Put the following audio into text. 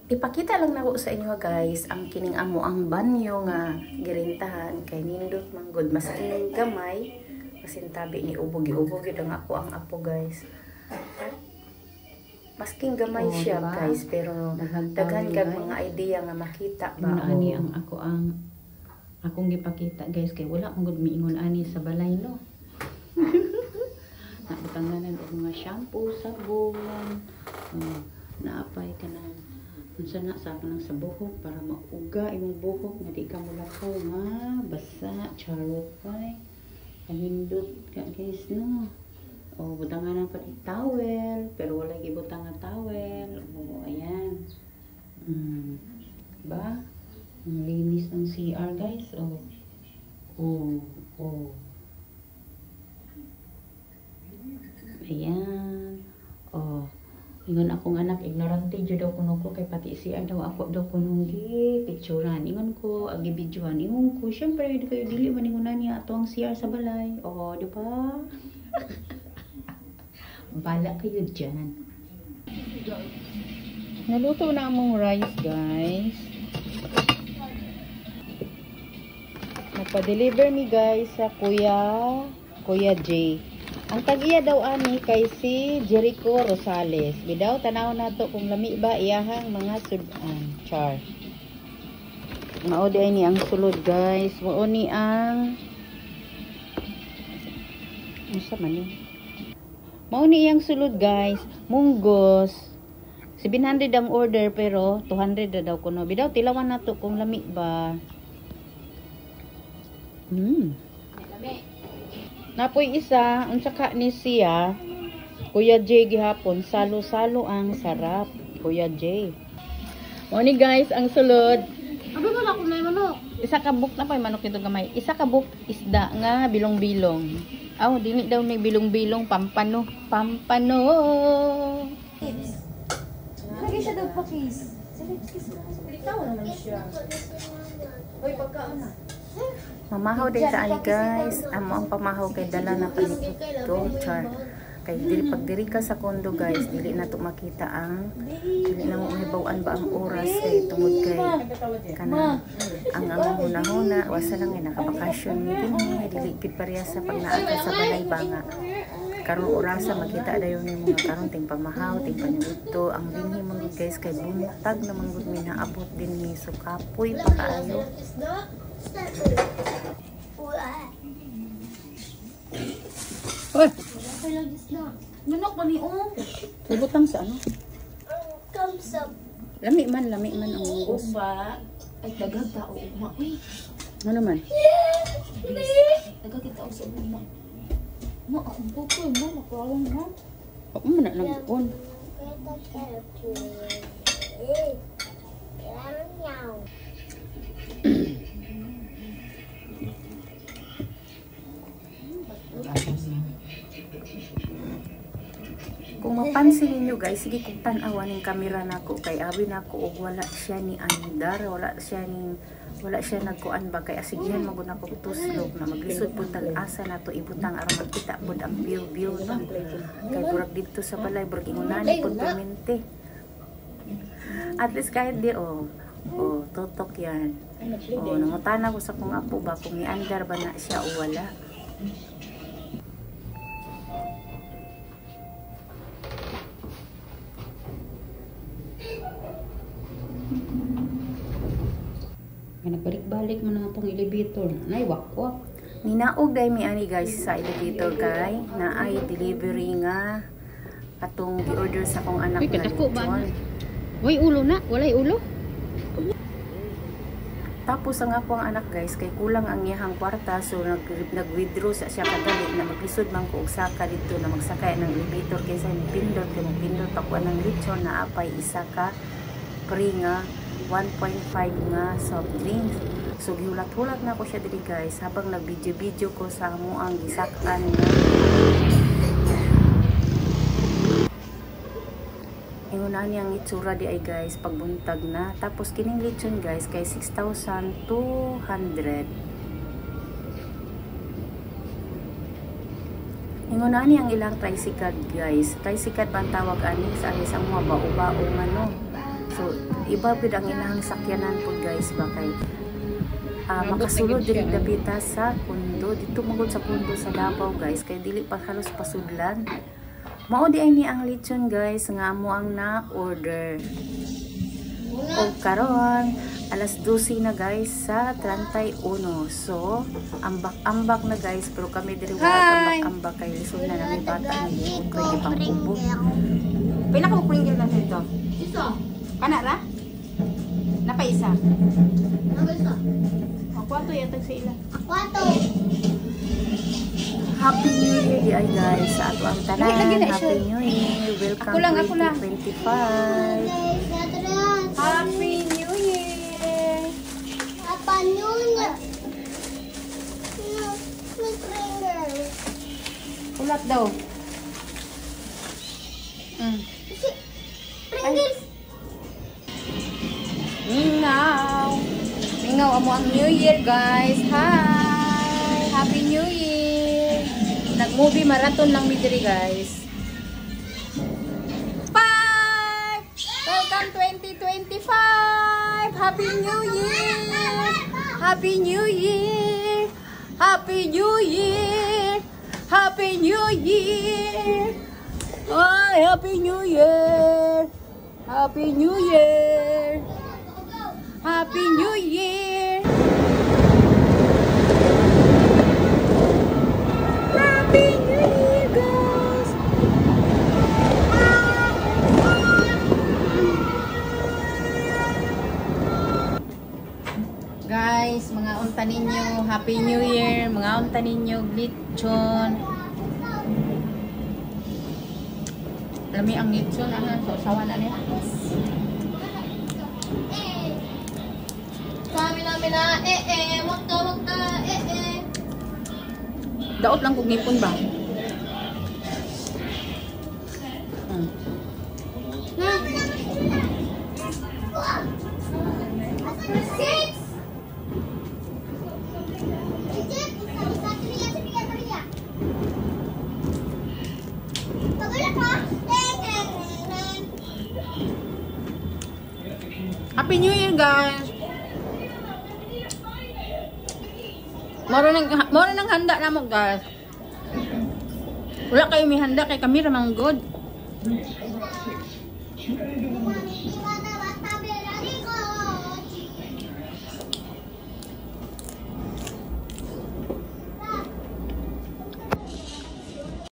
ipakita lang nako sa inyo guys ang kining amo ang banyo nga girintahan kay nindot manggod maski gamay kasi tabi ni ubog-ubog yun ako ang apo guys. Masking gamay siya diba? guys pero daghan kag mga idea nga makita ba. Ani ang akong gipakita guys kay wala man gud miingon ani sa balay no. Nabutanganan og mga shampoo, sabon, naapay kanang unsa na sa kanang sa buhok para mauga imong buhok nga di ka mulakaw nga basa charot kay kanindot ka guys no. O butanganan pa ni towel pero wala gibutang nga towel. O ayan. Ba? Ang linis ng CR guys. Ayan. Ingon akong anak, ignorante jud daw kuno ko kay pati CR daw ako daw kunong picturean. Ingon ko, agi videoan. Ingon ko, syempre di kayo dili man ingon niya ato ang CR sa balay. Di ba? Bala kayo dyan. Naluto na among rice guys. Nagpa-deliver mi guys sa Kuya J. Ang tag-iya daw ani kay si Jericho Rosales. Bidaw tanaw nato kung lami ba iyahang mga sudan. Char. Mao di ni ang sulod guys. Mao ni ang unsa man ni? Mao ni iyang sulod guys. Munggos. 700 ang order pero 200 na daw kuno. Bidaw tilawan nato kung lami ba. Napoy isa, unsa ka ni siya, Kuya J gihapon, salo-salo ang sarap, Kuya J. Mo ni guys, ang sulod. Ano na ako na manok? Isa ka buk na pa manok nito gamay. Isa ka buk isda nga bilong-bilong. Dili daw ni bilong-bilong pampano. Lagi siya daw pa kiss. Litaw naman siya. Hoy, pagkaan na. Mamahaw din sa ani guys. Amo ang pamahaw kay dala na panikot char. Kay pag diri ka sa kondo guys, dili na to makita ang dili na mo mahibaw-an ba ang oras kay tungod kay kana ang hunahuna wasa lang nakabakasyon ni dinhi dili gid pareha sa pag naa ka sa balay banga. Karon orasa makita dayon ni mga karon ting pamahaw ting paniudto ang dinhi man guys kay bumutag na man gud mi naabot dinhi so kapoy pa kaayo. Hoy, Manok ba ni ibutang sa ano? Thumbs up. Lami man ang munggos. Uba. Ay, dagag tao ugma. Uy, Ano man? dagag tao sa ugma. Ma, akong pupoy mo. Nakulang ha. Ako man na nag-on. Kung mapansin niyo guys, sige kung tan-awan ng kamera nako kay abi nako og wala siya ni andar, wala siya nagkuan ba kay asigyan magud nako tuslog na maglisod pud tag asa nato ibutang aron makita pud ang view no. Kay burag dito sa balay burag ingunani pud permente. At least kahit di tutok yan. Nangutana ko sa kung apo ba kung ni andar ba na siya o wala. Nagbalik-balik man ang itong elevator. Nay, wakwak. Ninaog dahil mi ani guys sa elevator kay na ay delivery nga atong gi-order sa kong anak Uy, na kadako ba? lechon. Uy, ulo na. Walay ulo. Tapos ang ako ang anak guys kay kulang ang iyahang kwarta so nag-withdraw sa siya kadali na maglisod man ko og saka dito na magsakay ng elevator kaysa ni pindot kay pindot pa ko ng lechon na apay isa ka free nga 1.5 nga soft drinks. So gihulat-hulat na ko siya diri guys habang nag-video ko sa amo ang gisakan nga ingunan niyang itsura di ay guys pagbuntag na. Tapos kining lechon guys kay 6,200. Ingunan niyang ilang tricycle guys. Tricycle bang tawag ani sa mga bao-bao ano. So iba pud ang ilahang sakyanan po guys ba kay makasulod diri dapita sa kundo dito magud sa kundo sa Davao guys kay dili pa halos pasudlan. Mao di ay ni ang lechon guys nga amo ang na order. O karon alas 12 na guys sa 31. So ambak-ambak na guys pero kami diri wala ambak-ambak kay lisod na nami bata ni ko di pangkubo. Pila ka mo pringle na dito? Isa. Kana ra? Napaisa. Napaisa. Akwato yatag sa ila. Akwato. Happy New Year di ay guys sa ato ang tanan. Happy New Year. Welcome ako lang. 2025. Happy New Year. Happy New Year. Ulat daw. Pringles. Mingaw amo ang New Year guys. Hi. Happy New Year. Nag-movie marathon lang mi diri guys. Bye. Welcome 2025. Happy New Year. Happy New Year. Happy New Year. Happy New Year. Hi, Happy New Year. Happy New Year. Happy New Year. Happy New Year, guys. Guys, mga unta ninyo, Happy New Year. Mga unta ninyo, lechon. Lami ang lechon, so sawan na niya. Sabi namin na, wag ka, Daot lang kung ngipon ba? Six. Happy New Year, guys! Moro nang handa na mo, guys. Wala kayo may handa kay kami ramang good.